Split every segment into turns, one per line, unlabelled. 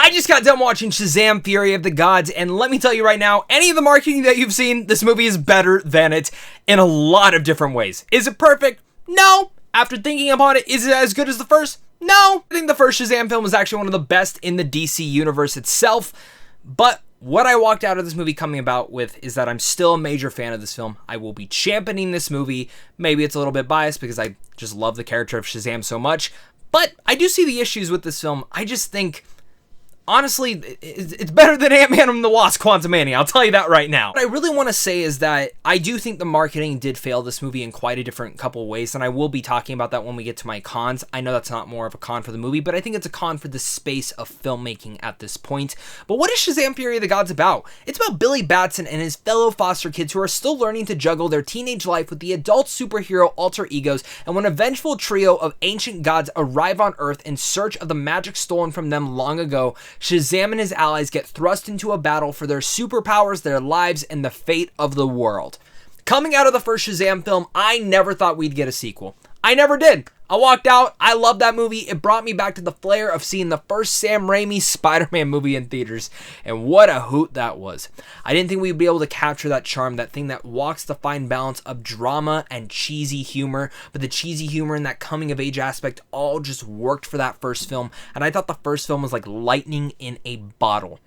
I just got done watching Shazam Fury of the Gods, and let me tell you right now, any of the marketing that you've seen, this movie is better than it in a lot of different ways. Is it perfect? No. After thinking upon it, is it as good as the first? No. I think the first Shazam film was actually one of the best in the DC universe itself, but what I walked out of this movie coming about with is that I'm still a major fan of this film. I will be championing this movie. Maybe it's a little bit biased because I just love the character of Shazam so much, but I do see the issues with this film. I just think, honestly, it's better than Ant-Man and the Wasp: Quantumania, I'll tell you that right now. What I really want to say is that I do think the marketing did fail this movie in quite a different couple of ways, and I will be talking about that when we get to my cons. I know that's not more of a con for the movie, but I think it's a con for the space of filmmaking at this point. But what is Shazam Fury of the Gods about? It's about Billy Batson and his fellow foster kids who are still learning to juggle their teenage life with the adult superhero alter egos, and when a vengeful trio of ancient gods arrive on Earth in search of the magic stolen from them long ago, Shazam and his allies get thrust into a battle for their superpowers, their lives, and the fate of the world. Coming out of the first Shazam film, I never thought we'd get a sequel. I never did. I walked out. I loved that movie. It brought me back to the flair of seeing the first Sam Raimi Spider-Man movie in theaters, and what a hoot that was. I didn't think we'd be able to capture that charm, that thing that walks the fine balance of drama and cheesy humor, but the cheesy humor and that coming-of-age aspect all just worked for that first film, and I thought the first film was like lightning in a bottle.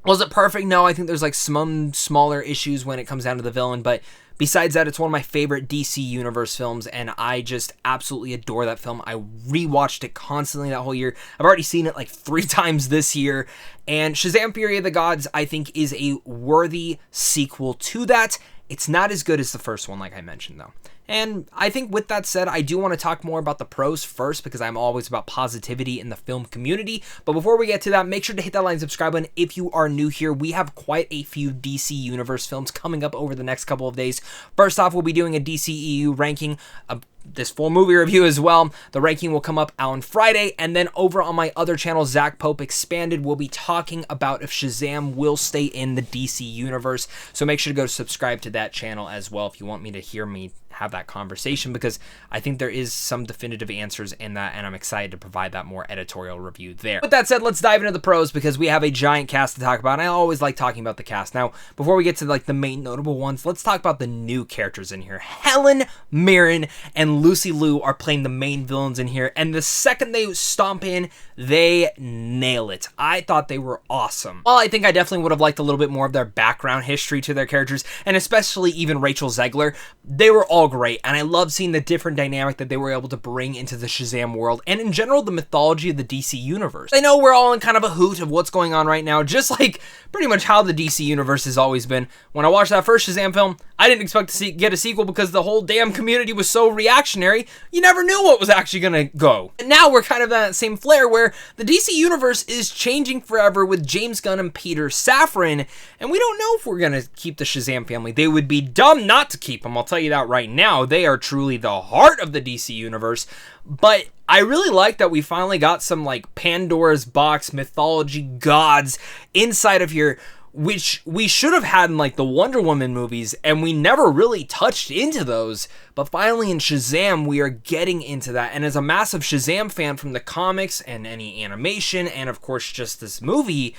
Was it perfect? No, I think there's like some smaller issues when it comes down to the villain, but besides that, it's one of my favorite DC Universe films, and I just absolutely adore that film. I rewatched it constantly that whole year. I've already seen it like 3 times this year, and Shazam Fury of the Gods, I think, is a worthy sequel to that. It's not as good as the first one, like I mentioned, though. And I think with that said, I do want to talk more about the pros first, because I'm always about positivity in the film community. But before we get to that, make sure to hit that like and subscribe button if you are new here. We have quite a few DC Universe films coming up over the next couple of days. First off, we'll be doing a DCEU ranking of this full movie review as well. The ranking will come up on Friday, and then over on my other channel, Zach Pope Expanded, we'll be talking about if Shazam will stay in the DC universe. So make sure to go subscribe to that channel as well if you want me to hear me have that conversation, because I think there is some definitive answers in that, and I'm excited to provide that more editorial review there. With that said, let's dive into the pros, because we have a giant cast to talk about, and I always like talking about the cast. Now, before we get to like the main notable ones, let's talk about the new characters in here. Helen Mirren and Lucy Liu are playing the main villains in here, and the second they stomp in, they nail it. I thought they were awesome. Well, I think I definitely would have liked a little bit more of their background history to their characters, and especially even Rachel Zegler. They were all great, and I love seeing the different dynamic that they were able to bring into the Shazam world, and in general, the mythology of the DC universe. I know we're all in kind of a hoot of what's going on right now, just like pretty much how the DC universe has always been. When I watched that first Shazam film, I didn't expect to get a sequel because the whole damn community was so reactionary, you never knew what was actually gonna go. And now we're kind of in that same flair where the DC universe is changing forever with James Gunn and Peter Safran, and we don't know if we're gonna keep the Shazam family. They would be dumb not to keep them, I'll tell you that right now. They are truly the heart of the DC universe, but I really like that we finally got some like Pandora's box mythology gods inside of here, which we should have had in like the Wonder Woman movies, and we never really touched into those, but finally in Shazam we are getting into that. And as a massive Shazam fan from the comics and any animation, and of course just this movie,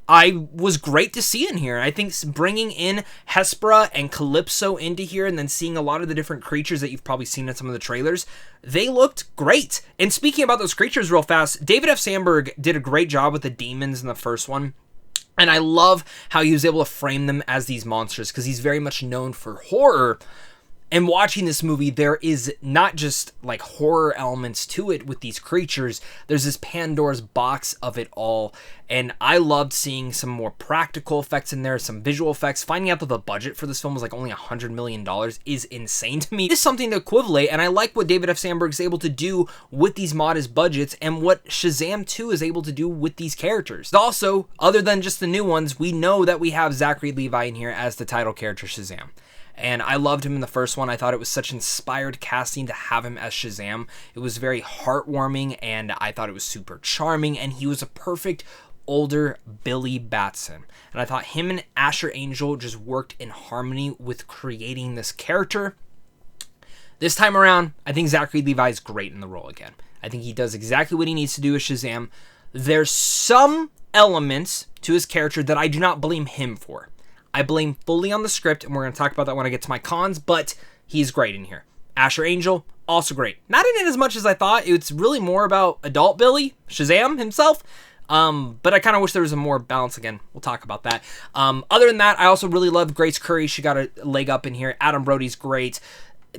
I was great to see in here. I think bringing in Hespera and Calypso into here, and then seeing a lot of the different creatures that you've probably seen in some of the trailers, they looked great. And speaking about those creatures real fast, David F. Sandberg did a great job with the demons in the first one. And I love how he was able to frame them as these monsters, because he's very much known for horror. And watching this movie, there is not just like horror elements to it with these creatures. There's this Pandora's box of it all. And I loved seeing some more practical effects in there, some visual effects. Finding out that the budget for this film was like only $100 million is insane to me. It's something to equivalent, and I like what David F. Sandberg is able to do with these modest budgets and what Shazam 2 is able to do with these characters. Also, other than just the new ones, we know that we have Zachary Levi in here as the title character Shazam. And I loved him in the first one. I thought it was such inspired casting to have him as Shazam. It was very heartwarming, and I thought it was super charming, and he was a perfect older Billy Batson. And I thought him and Asher Angel just worked in harmony with creating this character. This time around, I think Zachary Levi is great in the role again. I think he does exactly what he needs to do as Shazam. There's some elements to his character that I do not blame him for. I blame fully on the script, and we're going to talk about that when I get to my cons, but he's great in here. Asher Angel, also great. Not in it as much as I thought. It's really more about adult Billy, Shazam himself. But I kind of wish there was a more balance. Again, we'll talk about that. Other than that, I also really love Grace Curry. She got a leg up in here. Adam Brody's great.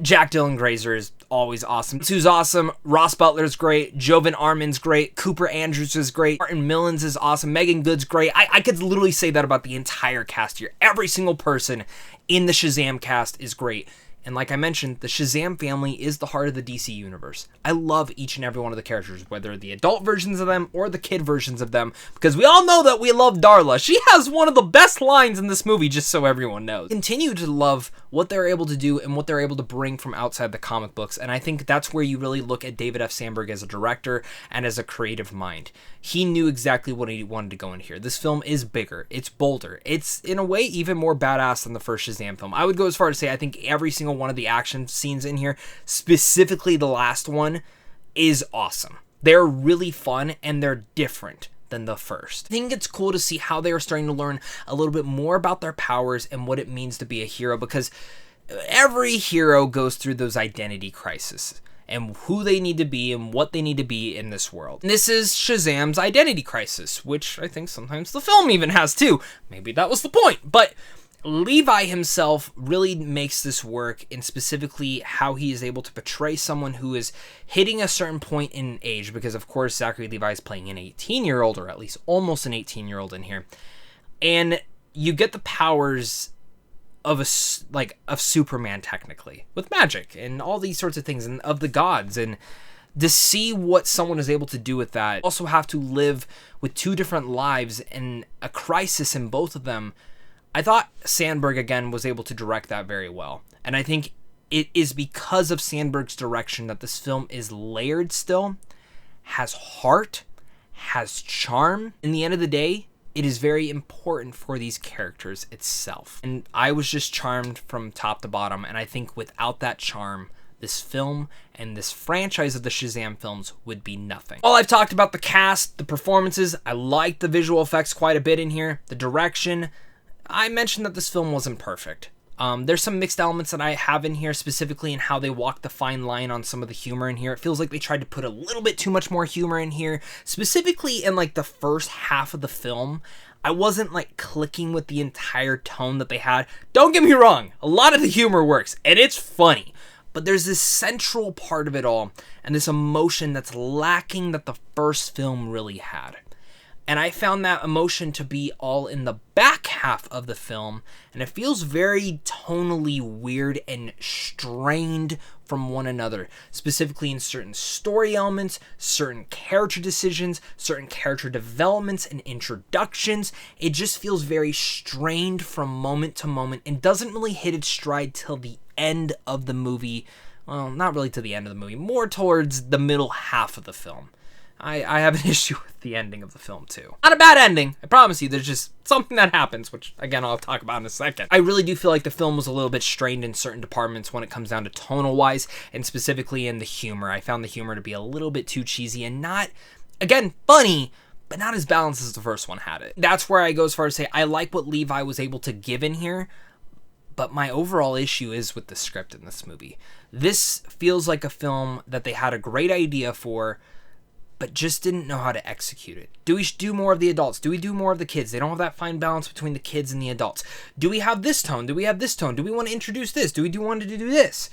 Jack Dylan Grazer is always awesome. Sue's awesome. Ross Butler's great. Jovan Armin's great. Cooper Andrews is great. Martin Millins is awesome. Megan Good's great. I could literally say that about the entire cast here. Every single person in the Shazam cast is great. And like I mentioned, the Shazam family is the heart of the DC universe. I love each and every one of the characters, whether the adult versions of them or the kid versions of them, because we all know that we love Darla. She has one of the best lines in this movie, just so everyone knows. Continue to love what they're able to do and what they're able to bring from outside the comic books, and I think that's where you really look at David F. Sandberg as a director and as a creative mind. He knew exactly what he wanted to go in here. This film is bigger, it's bolder, it's in a way even more badass than the first Shazam film. I would go as far as to say I think every single one of the action scenes in here, specifically the last one, is awesome. They're really fun and they're different than the first. I think it's cool to see how they are starting to learn a little bit more about their powers and what it means to be a hero, because every hero goes through those identity crises and who they need to be and what they need to be in this world. And this is Shazam's identity crisis, which I think sometimes the film even has too. Maybe that was the point, but Levi himself really makes this work in specifically how he is able to portray someone who is hitting a certain point in age, because of course Zachary Levi is playing an 18-year-old, or at least almost an 18-year-old in here. And you get the powers of Superman technically, with magic and all these sorts of things, and of the gods, and to see what someone is able to do with that. Also have to live with two different lives and a crisis in both of them. I thought Sandberg, again, was able to direct that very well. And I think it is because of Sandberg's direction that this film is layered still, has heart, has charm. In the end of the day, it is very important for these characters itself. And I was just charmed from top to bottom. And I think without that charm, this film and this franchise of the Shazam films would be nothing. While I've talked about the cast, the performances, I like the visual effects quite a bit in here, the direction. I mentioned that this film wasn't perfect. There's some mixed elements that I have in here, specifically in how they walk the fine line on some of the humor in here. It feels like they tried to put a little bit too much more humor in here, specifically in like the first half of the film. I wasn't like clicking with the entire tone that they had. Don't get me wrong, a lot of the humor works, and it's funny. But there's this central part of it all, and this emotion that's lacking that the first film really had. And I found that emotion to be all in the back half of the film, and it feels very tonally weird and strained from one another, specifically in certain story elements, certain character decisions, certain character developments and introductions. It just feels very strained from moment to moment and doesn't really hit its stride till the end of the movie. Well, not really to the end of the movie, more towards the middle half of the film. I have an issue with the ending of the film too. Not a bad ending, I promise you. There's just something that happens, which again I'll talk about in a second. I really do feel like the film was a little bit strained in certain departments when it comes down to tonal wise, and specifically in the humor. I found the humor to be a little bit too cheesy and not, again, funny, but not as balanced as the first one had it. That's where I go as far as say I like what Levi was able to give in here, but my overall issue is with the script in this movie. This feels like a film that they had a great idea for, but just didn't know how to execute it. Do we do more of the adults? Do we do more of the kids? They don't have that fine balance between the kids and the adults. Do we have this tone? Do we have this tone? Do we want to introduce this? Do we want to do this?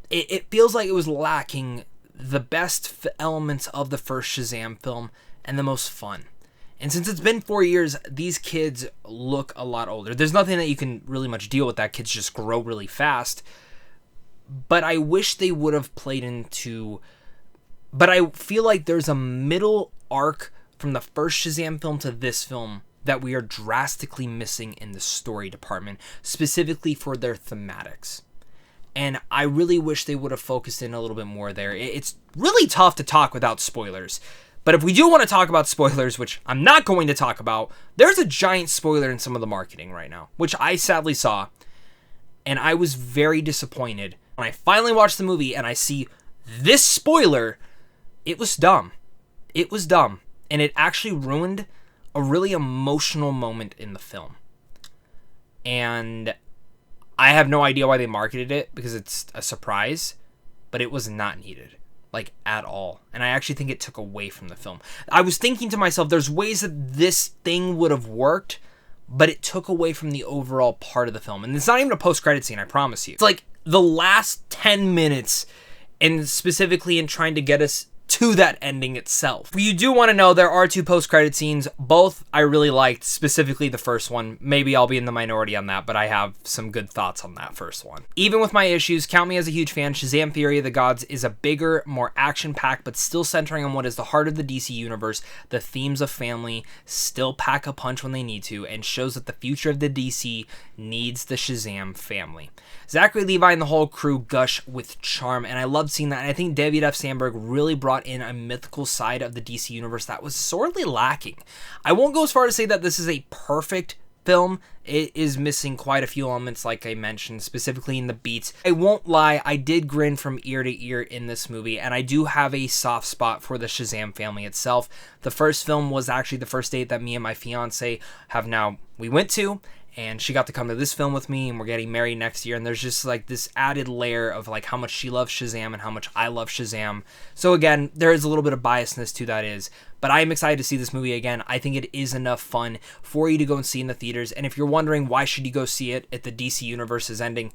It feels like it was lacking the best elements of the first Shazam film and the most fun. And since it's been 4 years, these kids look a lot older. There's nothing that you can really much deal with that. Kids just grow really fast. But I wish they would have played into... But I feel like there's a middle arc from the first Shazam film to this film that we are drastically missing in the story department, specifically for their thematics. And I really wish they would have focused in a little bit more there. It's really tough to talk without spoilers. But if we do want to talk about spoilers, which I'm not going to talk about, there's a giant spoiler in some of the marketing right now, which I sadly saw. And I was very disappointed when I finally watched the movie and I see this spoiler. It was dumb. It was dumb. And it actually ruined a really emotional moment in the film. And I have no idea why they marketed it, because it's a surprise, but it was not needed, like, at all. And I actually think it took away from the film. I was thinking to myself, there's ways that this thing would have worked, but it took away from the overall part of the film. And it's not even a post-credit scene, I promise you. It's like the last 10 minutes, and specifically in trying to get us to that ending itself. You do want to know there are 2 post-credit scenes. Both I really liked, specifically the first one. Maybe I'll be in the minority on that, but I have some good thoughts on that first one. Even with my issues, count me as a huge fan. Shazam Fury of the Gods is a bigger, more action-packed, but still centering on what is the heart of the DC universe. The themes of family still pack a punch when they need to, and shows that the future of the DC needs the Shazam family. Zachary Levi and the whole crew gush with charm, and I loved seeing that. And I think David F. Sandberg really brought in a mythical side of the DC universe that was sorely lacking. I won't go as far to say that this is a perfect film. It is missing quite a few elements, like I mentioned, specifically in the beats. I won't lie, I did grin from ear to ear in this movie, and I do have a soft spot for the Shazam family itself. The first film was actually the first date that me and my fiance we went to, and she got to come to this film with me, and we're getting married next year, and there's just like this added layer of like how much she loves Shazam and how much I love Shazam. So again, there is a little bit of biasness to that, but I am excited to see this movie again. I think it is enough fun for you to go and see in the theaters, and if you're wondering why should you go see it if the DC universe is ending,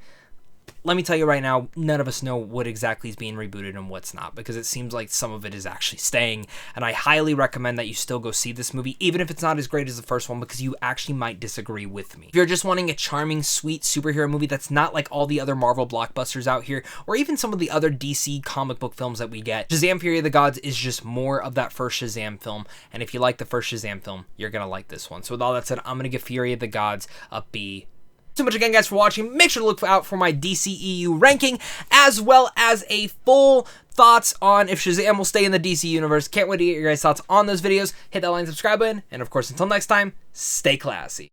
let me tell you right now, none of us know what exactly is being rebooted and what's not, because it seems like some of it is actually staying, and I highly recommend that you still go see this movie, even if it's not as great as the first one, because you actually might disagree with me. If you're just wanting a charming, sweet superhero movie that's not like all the other Marvel blockbusters out here, or even some of the other DC comic book films that we get, Shazam Fury of the Gods is just more of that first Shazam film, and if you like the first Shazam film, you're gonna like this one. So with all that said, I'm gonna give Fury of the Gods a B. So much again, guys, for watching. Make sure to look out for my DCEU ranking, as well as a full thoughts on if Shazam will stay in the DC universe. Can't wait to get your guys' thoughts on those videos. Hit that like and subscribe button, and of course, until next time, stay classy.